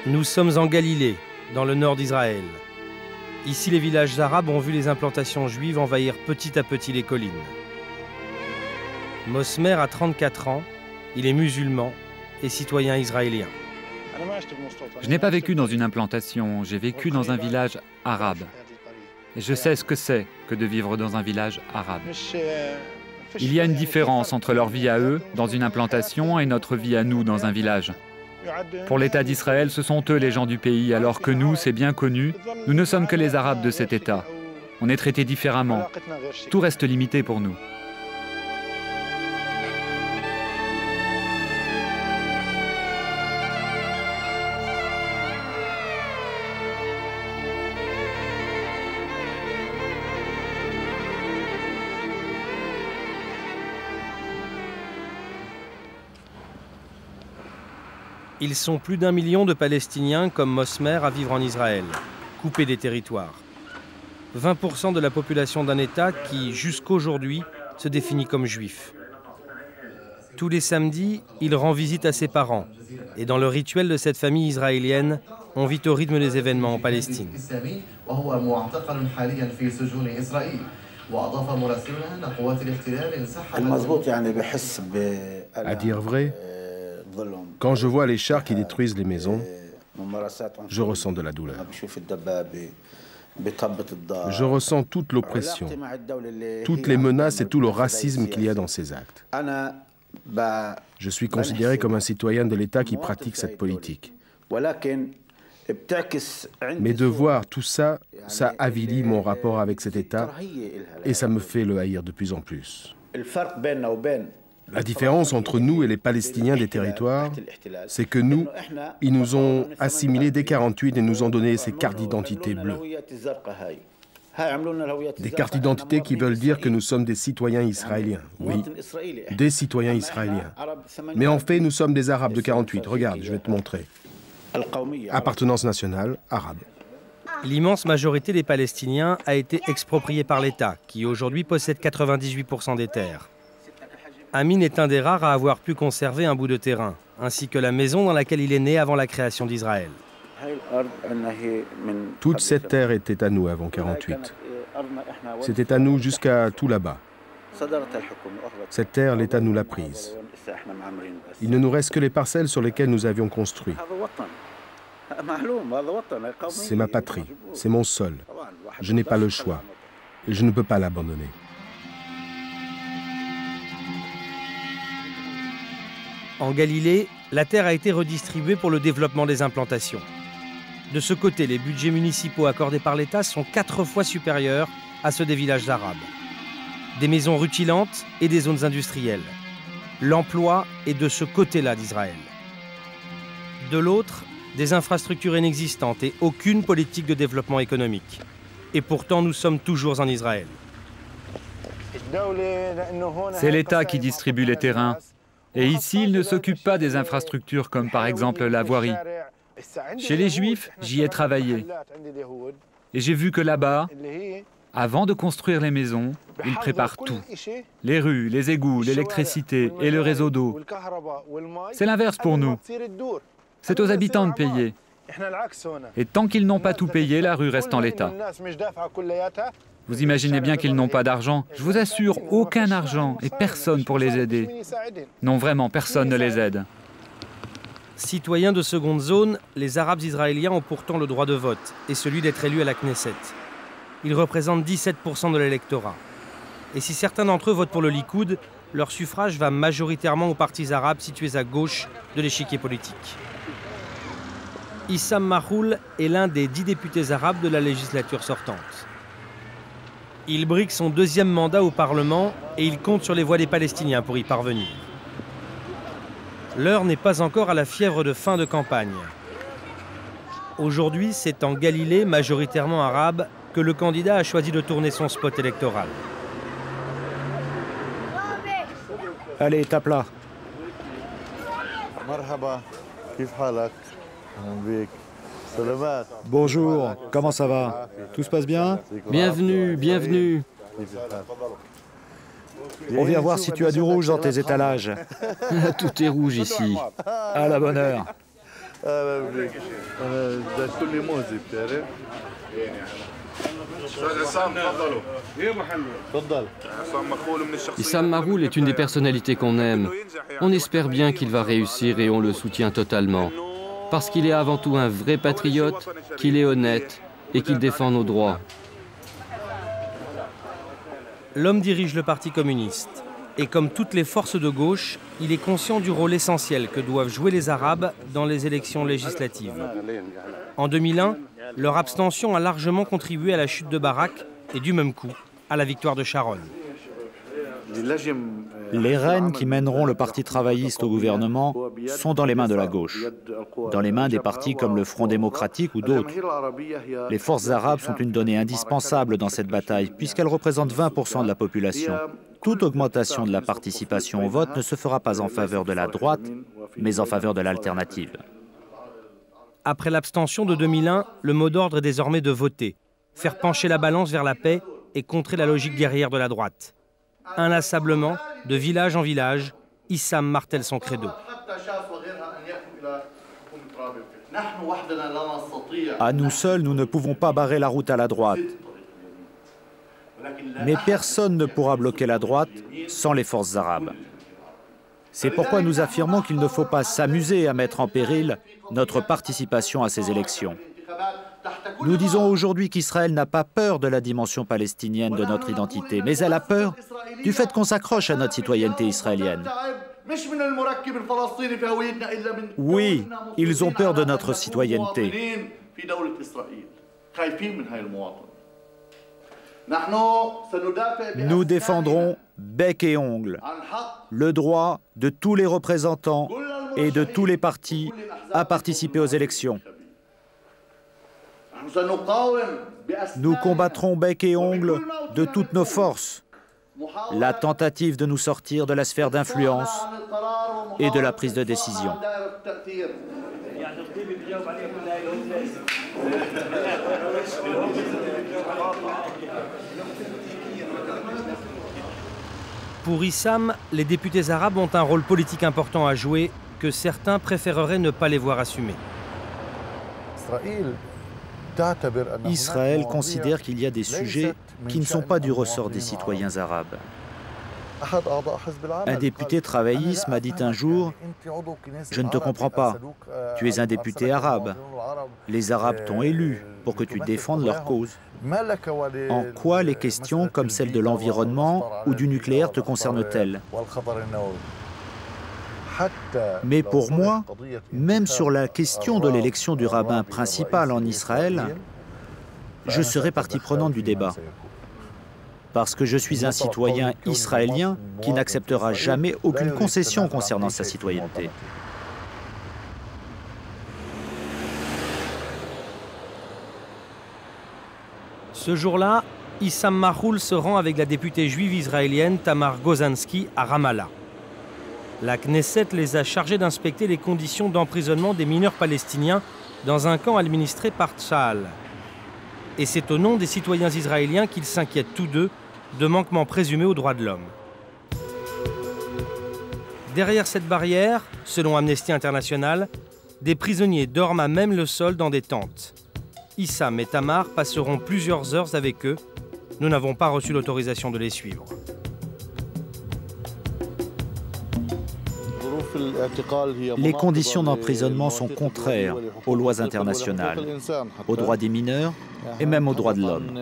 Nous sommes en Galilée, dans le nord d'Israël. Ici, les villages arabes ont vu les implantations juives envahir petit à petit les collines. Mosmer a 34 ans, il est musulman et citoyen israélien. Je n'ai pas vécu dans une implantation, j'ai vécu dans un village arabe. Et je sais ce que c'est que de vivre dans un village arabe. Il y a une différence entre leur vie à eux, dans une implantation, et notre vie à nous, dans un village. Pour l'État d'Israël, ce sont eux les gens du pays, alors que nous, c'est bien connu, nous ne sommes que les Arabes de cet État. On est traités différemment. Tout reste limité pour nous. Ils sont plus d'1 million de Palestiniens comme Mosmer à vivre en Israël, coupés des territoires. 20% de la population d'un État qui, jusqu'aujourd'hui, se définit comme juif. Tous les samedis, il rend visite à ses parents. Et dans le rituel de cette famille israélienne, on vit au rythme des événements en Palestine. À dire vrai, quand je vois les chars qui détruisent les maisons, je ressens de la douleur. Je ressens toute l'oppression, toutes les menaces et tout le racisme qu'il y a dans ces actes. Je suis considéré comme un citoyen de l'État qui pratique cette politique. Mais de voir tout ça, ça avilit mon rapport avec cet État et ça me fait le haïr de plus en plus. La différence entre nous et les Palestiniens des territoires, c'est que nous, ils nous ont assimilés dès 1948 et nous ont donné ces cartes d'identité bleues. Des cartes d'identité qui veulent dire que nous sommes des citoyens israéliens. Oui, des citoyens israéliens. Mais en fait, nous sommes des Arabes de 1948. Regarde, je vais te montrer. Appartenance nationale, arabe. L'immense majorité des Palestiniens a été expropriée par l'État, qui aujourd'hui possède 98% des terres. Amin est un des rares à avoir pu conserver un bout de terrain, ainsi que la maison dans laquelle il est né avant la création d'Israël. Toute cette terre était à nous avant 1948. C'était à nous jusqu'à tout là-bas. Cette terre, l'État nous l'a prise. Il ne nous reste que les parcelles sur lesquelles nous avions construit. C'est ma patrie, c'est mon sol. Je n'ai pas le choix et je ne peux pas l'abandonner. En Galilée, la terre a été redistribuée pour le développement des implantations. De ce côté, les budgets municipaux accordés par l'État sont 4 fois supérieurs à ceux des villages arabes. Des maisons rutilantes et des zones industrielles. L'emploi est de ce côté-là d'Israël. De l'autre, des infrastructures inexistantes et aucune politique de développement économique. Et pourtant, nous sommes toujours en Israël. C'est l'État qui distribue les terrains. Et ici, il ne s'occupe pas des infrastructures comme par exemple la voirie. Chez les Juifs, j'y ai travaillé. Et j'ai vu que là-bas, avant de construire les maisons, ils préparent tout. Les rues, les égouts, l'électricité et le réseau d'eau. C'est l'inverse pour nous. C'est aux habitants de payer. Et tant qu'ils n'ont pas tout payé, la rue reste en l'état. Vous imaginez bien qu'ils n'ont pas d'argent. Je vous assure, aucun argent et personne pour les aider. Non, vraiment, personne ne les aide. Citoyens de seconde zone, les Arabes israéliens ont pourtant le droit de vote et celui d'être élus à la Knesset. Ils représentent 17% de l'électorat. Et si certains d'entre eux votent pour le Likoud, leur suffrage va majoritairement aux partis arabes situés à gauche de l'échiquier politique. Issam Mahoul est l'un des 10 députés arabes de la législature sortante. Il brigue son 2e mandat au Parlement et il compte sur les voix des Palestiniens pour y parvenir. L'heure n'est pas encore à la fièvre de fin de campagne. Aujourd'hui, c'est en Galilée, majoritairement arabe, que le candidat a choisi de tourner son spot électoral. Allez, tape là. Bonjour, comment ça va? Tout se passe bien? Bienvenue, bienvenue. On vient voir si tu as du rouge dans tes étalages. Tout est rouge ici. À la bonne heure. Issam Maroul est une des personnalités qu'on aime. On espère bien qu'il va réussir et on le soutient totalement. Parce qu'il est avant tout un vrai patriote, qu'il est honnête et qu'il défend nos droits. L'homme dirige le Parti communiste. Et comme toutes les forces de gauche, il est conscient du rôle essentiel que doivent jouer les Arabes dans les élections législatives. En 2001, leur abstention a largement contribué à la chute de Barak et du même coup à la victoire de Sharon. Les rênes qui mèneront le Parti travailliste au gouvernement sont dans les mains de la gauche, dans les mains des partis comme le Front démocratique ou d'autres. Les forces arabes sont une donnée indispensable dans cette bataille, puisqu'elles représentent 20% de la population. Toute augmentation de la participation au vote ne se fera pas en faveur de la droite, mais en faveur de l'alternative. Après l'abstention de 2001, le mot d'ordre est désormais de voter, faire pencher la balance vers la paix et contrer la logique guerrière de la droite. Inlassablement, de village en village, Issam martèle son credo. À nous seuls, nous ne pouvons pas barrer la route à la droite. Mais personne ne pourra bloquer la droite sans les forces arabes. C'est pourquoi nous affirmons qu'il ne faut pas s'amuser à mettre en péril notre participation à ces élections. Nous disons aujourd'hui qu'Israël n'a pas peur de la dimension palestinienne de notre identité, mais elle a peur du fait qu'on s'accroche à notre citoyenneté israélienne. Oui, ils ont peur de notre citoyenneté. Nous défendrons bec et ongle le droit de tous les représentants et de tous les partis à participer aux élections. Nous combattrons bec et ongle de toutes nos forces la tentative de nous sortir de la sphère d'influence et de la prise de décision. Pour Issam, les députés arabes ont un rôle politique important à jouer que certains préféreraient ne pas les voir assumer. Israël considère qu'il y a des sujets qui ne sont pas du ressort des citoyens arabes. Un député travailliste m'a dit un jour « Je ne te comprends pas, tu es un député arabe. Les Arabes t'ont élu pour que tu défendes leur cause. En quoi les questions comme celle de l'environnement ou du nucléaire te concernent-elles ? Mais pour moi, même sur la question de l'élection du rabbin principal en Israël, je serai partie prenante du débat. Parce que je suis un citoyen israélien qui n'acceptera jamais aucune concession concernant sa citoyenneté. Ce jour-là, Issam Maroul se rend avec la députée juive israélienne Tamar Gozanski à Ramallah. La Knesset les a chargés d'inspecter les conditions d'emprisonnement des mineurs palestiniens dans un camp administré par Tsahal. Et c'est au nom des citoyens israéliens qu'ils s'inquiètent tous deux de manquements présumés aux droits de l'homme. Derrière cette barrière, selon Amnesty International, des prisonniers dorment à même le sol dans des tentes. Issam et Tamar passeront plusieurs heures avec eux. Nous n'avons pas reçu l'autorisation de les suivre. Les conditions d'emprisonnement sont contraires aux lois internationales, aux droits des mineurs et même aux droits de l'homme.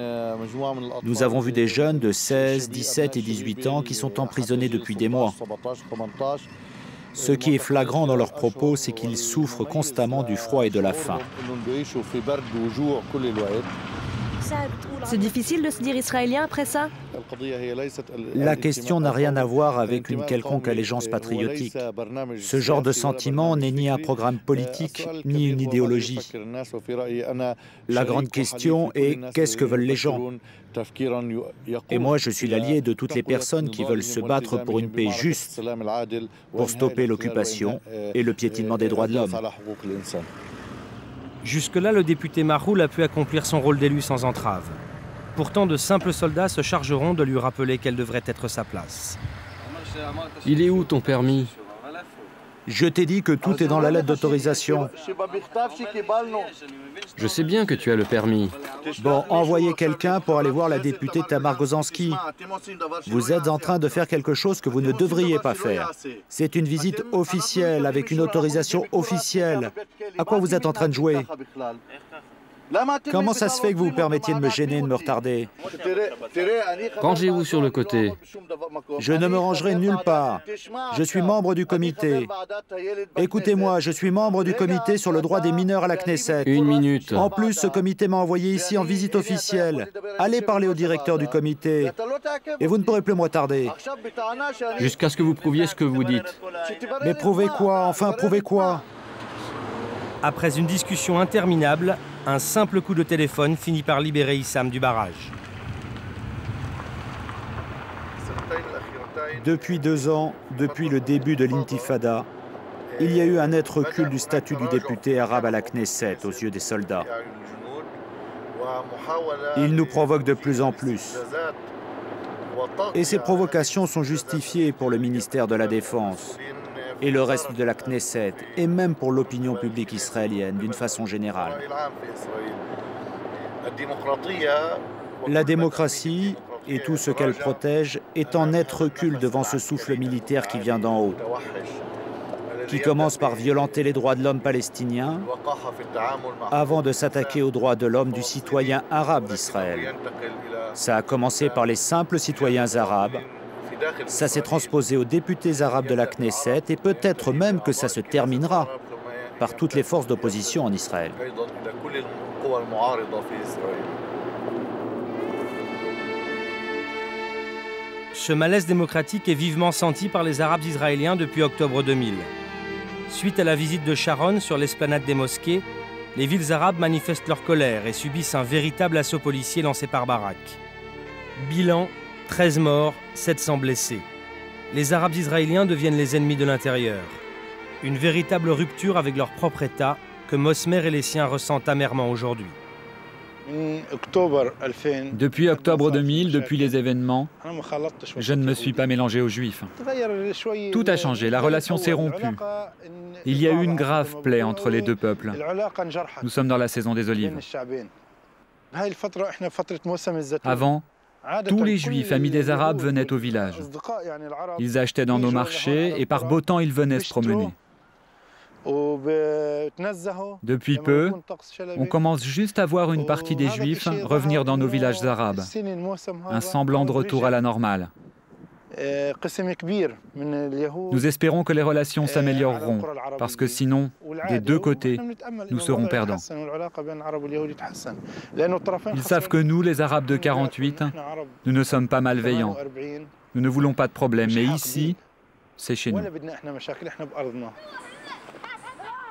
Nous avons vu des jeunes de 16, 17 et 18 ans qui sont emprisonnés depuis des mois. Ce qui est flagrant dans leurs propos, c'est qu'ils souffrent constamment du froid et de la faim. C'est difficile de se dire israélien après ça? La question n'a rien à voir avec une quelconque allégeance patriotique. Ce genre de sentiment n'est ni un programme politique, ni une idéologie. La grande question est qu'est-ce que veulent les gens? Et moi, je suis l'allié de toutes les personnes qui veulent se battre pour une paix juste, pour stopper l'occupation et le piétinement des droits de l'homme. Jusque-là, le député Maroul a pu accomplir son rôle d'élu sans entrave. Pourtant, de simples soldats se chargeront de lui rappeler quelle devrait être sa place. Il est où ton permis? Je t'ai dit que tout est dans la lettre d'autorisation. Je sais bien que tu as le permis. Bon, envoyez quelqu'un pour aller voir la députée Tamar Gozanski. Vous êtes en train de faire quelque chose que vous ne devriez pas faire. C'est une visite officielle, avec une autorisation officielle. À quoi vous êtes en train de jouer? Comment ça se fait que vous vous permettiez de me gêner, de me retarder? Rangez-vous sur le côté. Je ne me rangerai nulle part. Je suis membre du comité. Écoutez-moi, je suis membre du comité sur le droit des mineurs à la Knesset. Une minute. En plus, ce comité m'a envoyé ici en visite officielle. Allez parler au directeur du comité. Et vous ne pourrez plus me retarder. Jusqu'à ce que vous prouviez ce que vous dites. Mais prouvez quoi? Enfin, prouvez quoi? Après une discussion interminable, un simple coup de téléphone finit par libérer Issam du barrage. Depuis 2 ans, depuis le début de l'intifada, il y a eu un net recul du statut du député arabe à la Knesset aux yeux des soldats. Il nous provoque de plus en plus. Et ces provocations sont justifiées pour le ministère de la Défense et le reste de la Knesset, et même pour l'opinion publique israélienne d'une façon générale. La démocratie et tout ce qu'elle protège est en net recul devant ce souffle militaire qui vient d'en haut, qui commence par violenter les droits de l'homme palestinien avant de s'attaquer aux droits de l'homme du citoyen arabe d'Israël. Ça a commencé par les simples citoyens arabes, ça s'est transposé aux députés arabes de la Knesset et peut-être même que ça se terminera par toutes les forces d'opposition en Israël. Ce malaise démocratique est vivement senti par les Arabes israéliens depuis octobre 2000. Suite à la visite de Sharon sur l'esplanade des mosquées, les villes arabes manifestent leur colère et subissent un véritable assaut policier lancé par Barak. Bilan, 13 morts, 700 blessés. Les Arabes israéliens deviennent les ennemis de l'intérieur. Une véritable rupture avec leur propre État que Mosmer et les siens ressentent amèrement aujourd'hui. Depuis octobre 2000, depuis les événements, je ne me suis pas mélangé aux Juifs. Tout a changé, la relation s'est rompue. Il y a eu une grave plaie entre les deux peuples. Nous sommes dans la saison des olives. Avant, tous les Juifs amis des Arabes venaient au village. Ils achetaient dans nos marchés et par beau temps, ils venaient se promener. Depuis peu, on commence juste à voir une partie des Juifs revenir dans nos villages arabes. Un semblant de retour à la normale. Nous espérons que les relations s'amélioreront, parce que sinon, des deux côtés, nous serons perdants. Ils savent que nous, les Arabes de 48, nous ne sommes pas malveillants. Nous ne voulons pas de problème, mais ici, c'est chez nous.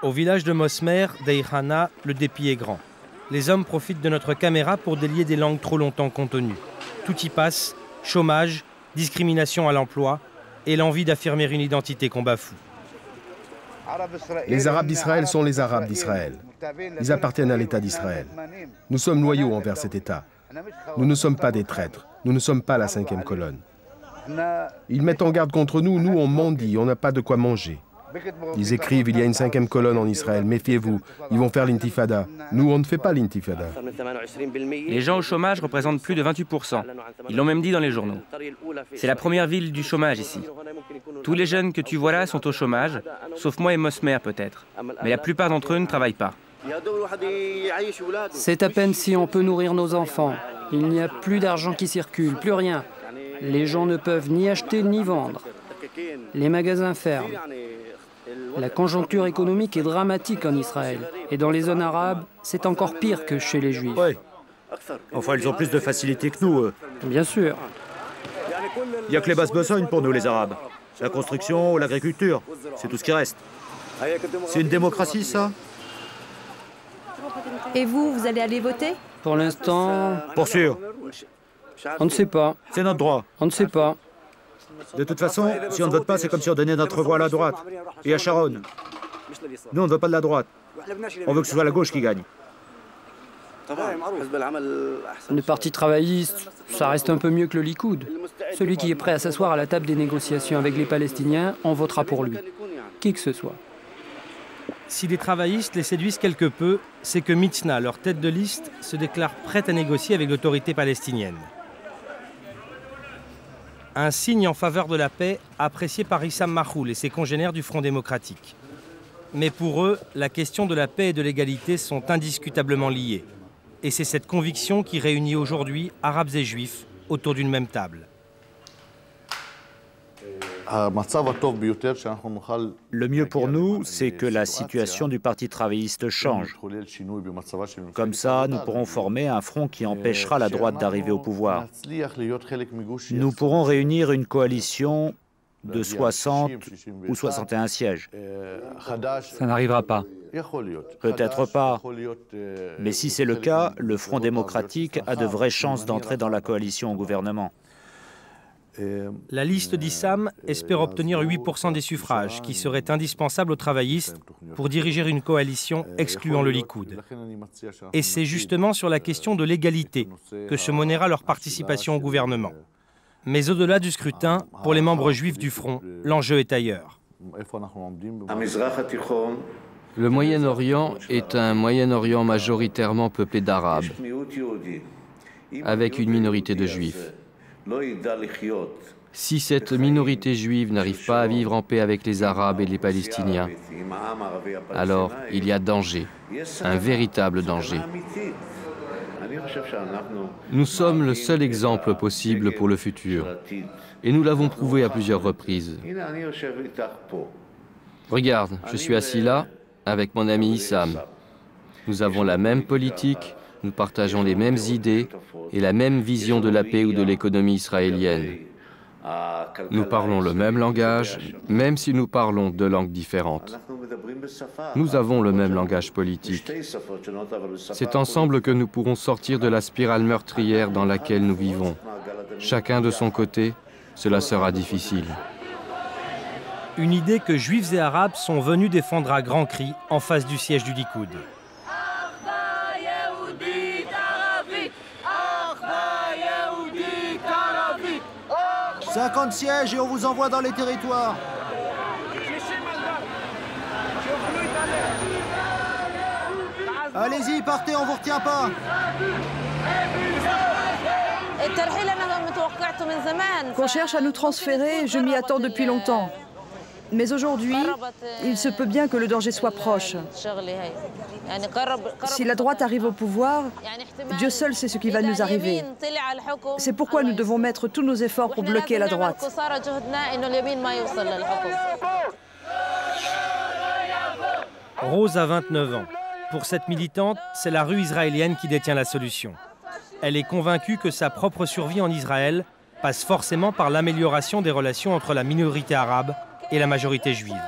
Au village de Mosmer, d'Eihana, le dépit est grand. Les hommes profitent de notre caméra pour délier des langues trop longtemps contenues. Tout y passe, chômage, discrimination à l'emploi et l'envie d'affirmer une identité qu'on bafoue. Les Arabes d'Israël sont les Arabes d'Israël. Ils appartiennent à l'État d'Israël. Nous sommes loyaux envers cet État. Nous ne sommes pas des traîtres. Nous ne sommes pas la 5e colonne. Ils mettent en garde contre nous. Nous, on mendie. On n'a pas de quoi manger. Ils écrivent, il y a une 5e colonne en Israël, méfiez-vous, ils vont faire l'intifada. Nous, on ne fait pas l'intifada. Les gens au chômage représentent plus de 28%. Ils l'ont même dit dans les journaux. C'est la première ville du chômage ici. Tous les jeunes que tu vois là sont au chômage, sauf moi et Mosmer peut-être. Mais la plupart d'entre eux ne travaillent pas. C'est à peine si on peut nourrir nos enfants. Il n'y a plus d'argent qui circule, plus rien. Les gens ne peuvent ni acheter ni vendre. Les magasins ferment. La conjoncture économique est dramatique en Israël. Et dans les zones arabes, c'est encore pire que chez les Juifs. Oui. Enfin, ils ont plus de facilité que nous, eux. Bien sûr. Il n'y a que les basses besognes pour nous, les Arabes. La construction ou l'agriculture, c'est tout ce qui reste. C'est une démocratie, ça? Et vous, vous allez aller voter? Pour l'instant, Pour sûr. on ne sait pas. C'est notre droit. On ne sait pas. De toute façon, si on ne vote pas, c'est comme si on donnait notre voix à la droite. Et à Sharon. Nous, on ne veut pas de la droite. On veut que ce soit la gauche qui gagne. Le parti travailliste, ça reste un peu mieux que le Likoud. Celui qui est prêt à s'asseoir à la table des négociations avec les Palestiniens, on votera pour lui. qui que ce soit. Si les travaillistes les séduisent quelque peu, c'est que Mitzna, leur tête de liste, se déclare prête à négocier avec l'autorité palestinienne. Un signe en faveur de la paix apprécié par Issam Mahoul et ses congénères du Front démocratique. Mais pour eux, la question de la paix et de l'égalité sont indiscutablement liées. Et c'est cette conviction qui réunit aujourd'hui Arabes et Juifs autour d'une même table. Le mieux pour nous, c'est que la situation du Parti travailliste change. Comme ça, nous pourrons former un front qui empêchera la droite d'arriver au pouvoir. Nous pourrons réunir une coalition de 60 ou 61 sièges. Ça n'arrivera pas. Peut-être pas. Mais si c'est le cas, le Front démocratique a de vraies chances d'entrer dans la coalition au gouvernement. La liste d'Issam espère obtenir 8% des suffrages, qui seraient indispensables aux travaillistes pour diriger une coalition excluant le Likoud. Et c'est justement sur la question de l'égalité que se monnaiera leur participation au gouvernement. Mais au-delà du scrutin, pour les membres juifs du Front, l'enjeu est ailleurs. Le Moyen-Orient est un Moyen-Orient majoritairement peuplé d'Arabes, avec une minorité de Juifs. Si cette minorité juive n'arrive pas à vivre en paix avec les Arabes et les Palestiniens, alors il y a danger, un véritable danger. Nous sommes le seul exemple possible pour le futur, et nous l'avons prouvé à plusieurs reprises. Regarde, je suis assis là avec mon ami Issam. Nous avons la même politique, nous partageons les mêmes idées et la même vision de la paix ou de l'économie israélienne. Nous parlons le même langage, même si nous parlons deux langues différentes. Nous avons le même langage politique. C'est ensemble que nous pourrons sortir de la spirale meurtrière dans laquelle nous vivons. Chacun de son côté, cela sera difficile. Une idée que Juifs et Arabes sont venus défendre à grands cris en face du siège du Likoud. 50 sièges et on vous envoie dans les territoires. Allez-y, partez, on vous retient pas. Qu'on cherche à nous transférer, je m'y attends depuis longtemps. Mais aujourd'hui, il se peut bien que le danger soit proche. Si la droite arrive au pouvoir, Dieu seul sait ce qui va nous arriver. C'est pourquoi nous devons mettre tous nos efforts pour bloquer la droite. Rose a 29 ans. Pour cette militante, c'est la rue israélienne qui détient la solution. Elle est convaincue que sa propre survie en Israël passe forcément par l'amélioration des relations entre la minorité arabe et la majorité juive.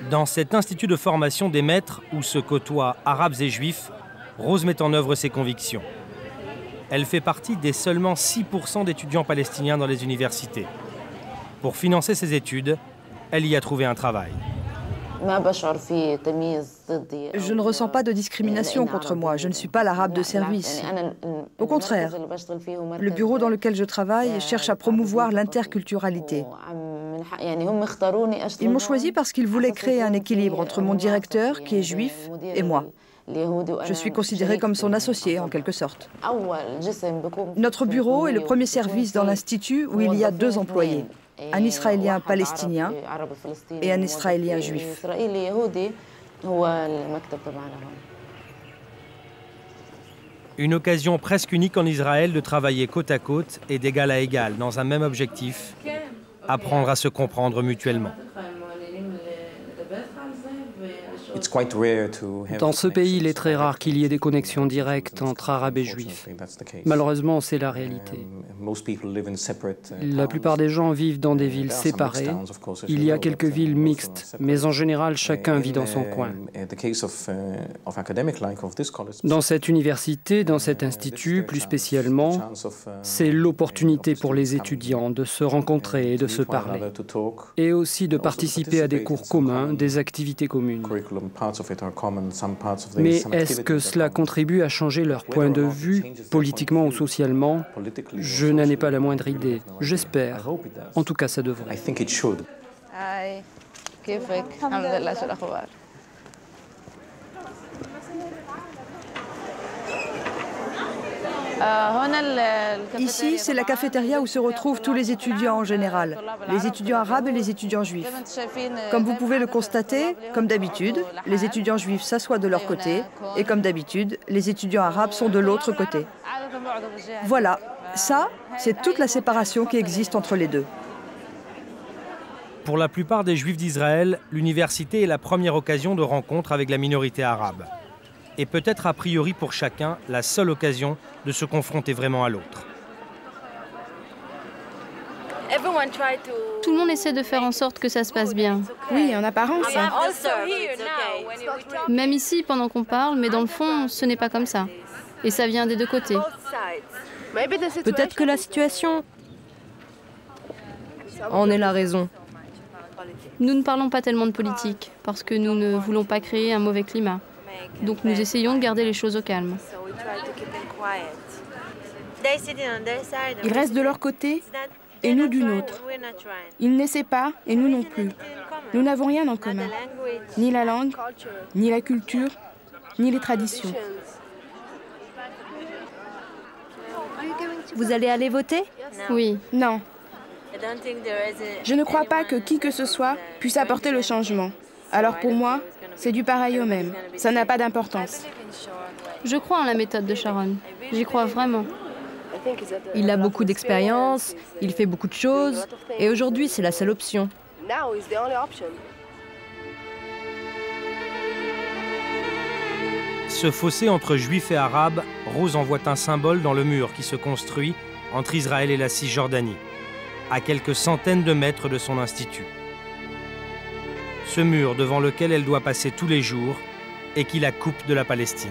Dans cet institut de formation des maîtres où se côtoient arabes et juifs, Rose met en œuvre ses convictions. Elle fait partie des seulement 6% d'étudiants palestiniens dans les universités. Pour financer ses études, elle y a trouvé un travail. Je ne ressens pas de discrimination contre moi. Je ne suis pas l'arabe de service. Au contraire, le bureau dans lequel je travaille cherche à promouvoir l'interculturalité. Ils m'ont choisi parce qu'ils voulaient créer un équilibre entre mon directeur, qui est juif, et moi. Je suis considérée comme son associé, en quelque sorte. Notre bureau est le premier service dans l'Institut où il y a 2 employés. Un Israélien palestinien et un Israélien juif. Une occasion presque unique en Israël de travailler côte à côte et d'égal à égal dans un même objectif, apprendre à se comprendre mutuellement. Dans ce pays, il est très rare qu'il y ait des connexions directes entre Arabes et Juifs. Malheureusement, c'est la réalité. La plupart des gens vivent dans des villes séparées. Il y a quelques villes mixtes, mais en général, chacun vit dans son coin. Dans cette université, dans cet institut, plus spécialement, c'est l'opportunité pour les étudiants de se rencontrer et de se parler, et aussi de participer à des cours communs, des activités communes. Mais est-ce que cela contribue à changer leur point de vue, politiquement ou socialement? Je n'en ai pas la moindre idée. J'espère. En tout cas, ça devrait. Ici, c'est la cafétéria où se retrouvent tous les étudiants en général, les étudiants arabes et les étudiants juifs. Comme vous pouvez le constater, comme d'habitude, les étudiants juifs s'assoient de leur côté et comme d'habitude, les étudiants arabes sont de l'autre côté. Voilà, ça, c'est toute la séparation qui existe entre les deux. Pour la plupart des Juifs d'Israël, l'université est la première occasion de rencontre avec la minorité arabe. Et peut-être a priori pour chacun la seule occasion de se confronter vraiment à l'autre. Tout le monde essaie de faire en sorte que ça se passe bien. Oui, en apparence. Même ici, pendant qu'on parle, mais dans le fond, ce n'est pas comme ça. Et ça vient des deux côtés. Peut-être que la situation en est la raison. Nous ne parlons pas tellement de politique, parce que nous ne voulons pas créer un mauvais climat. Donc nous essayons de garder les choses au calme. Ils restent de leur côté et nous du nôtre. Ils n'essaient pas et nous non plus. Nous n'avons rien en commun. Ni la langue, ni la culture, ni les traditions. Vous allez aller voter? Oui. Non. Je ne crois pas que qui que ce soit puisse apporter le changement. Alors pour moi, c'est du pareil au même. Ça n'a pas d'importance. Je crois en la méthode de Sharon. J'y crois vraiment. Il a beaucoup d'expérience, il fait beaucoup de choses, et aujourd'hui, c'est la seule option. Ce fossé entre juifs et arabes, Rose en voit un symbole dans le mur qui se construit entre Israël et la Cisjordanie, à quelques centaines de mètres de son institut. Ce mur devant lequel elle doit passer tous les jours et qui la coupe de la Palestine.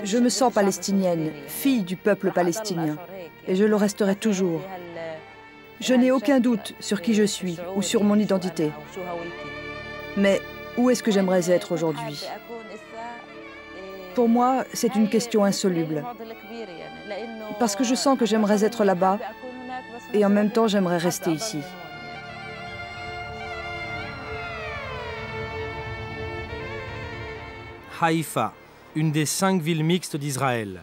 Je me sens palestinienne, fille du peuple palestinien, et je le resterai toujours. Je n'ai aucun doute sur qui je suis ou sur mon identité. Mais où est-ce que j'aimerais être aujourd'hui? Pour moi, c'est une question insoluble. Parce que je sens que j'aimerais être là-bas, et en même temps, j'aimerais rester ici. Haïfa, une des 5 villes mixtes d'Israël.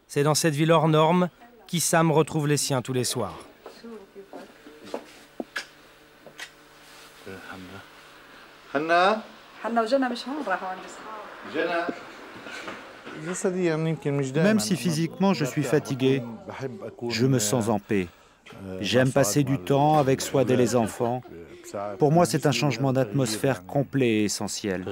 C'est dans cette ville hors norme qu'Issam retrouve les siens tous les soirs. Même si physiquement je suis fatigué, je me sens en paix. J'aime passer du temps avec Swad et les enfants. Pour moi, c'est un changement d'atmosphère complet et essentiel.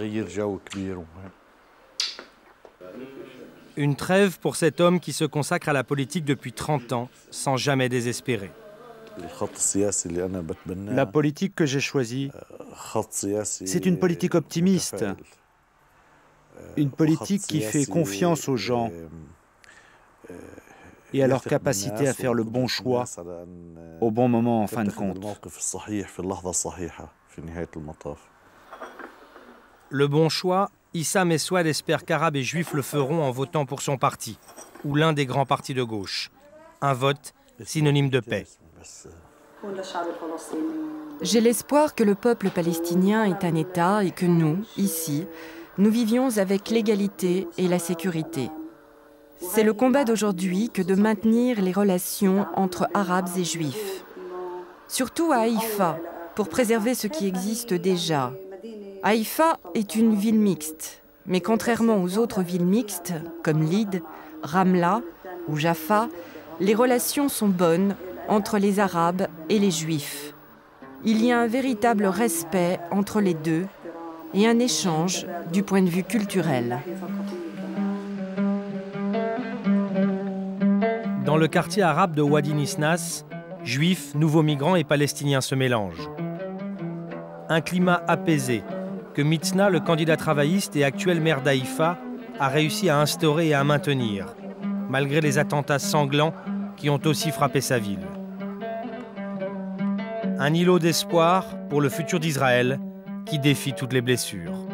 Une trêve pour cet homme qui se consacre à la politique depuis 30 ans, sans jamais désespérer. La politique que j'ai choisie, c'est une politique optimiste. Une politique qui fait confiance aux gens et à leur capacité à faire le bon choix au bon moment en fin de compte. Le bon choix, Issam et Swad espèrent qu'Arabes et Juifs le feront en votant pour son parti, ou l'un des grands partis de gauche. Un vote synonyme de paix. J'ai l'espoir que le peuple palestinien est un État et que nous, ici, nous vivions avec l'égalité et la sécurité. C'est le combat d'aujourd'hui que de maintenir les relations entre Arabes et Juifs. Surtout à Haïfa, pour préserver ce qui existe déjà. Haïfa est une ville mixte, mais contrairement aux autres villes mixtes, comme Lyd, Ramla ou Jaffa, les relations sont bonnes entre les Arabes et les Juifs. Il y a un véritable respect entre les deux et un échange du point de vue culturel. Dans le quartier arabe de Wadi Nisnas, Juifs, nouveaux migrants et Palestiniens se mélangent. Un climat apaisé que Mitzna, le candidat travailliste et actuel maire d'Haïfa, a réussi à instaurer et à maintenir, malgré les attentats sanglants qui ont aussi frappé sa ville. Un îlot d'espoir pour le futur d'Israël qui défie toutes les blessures.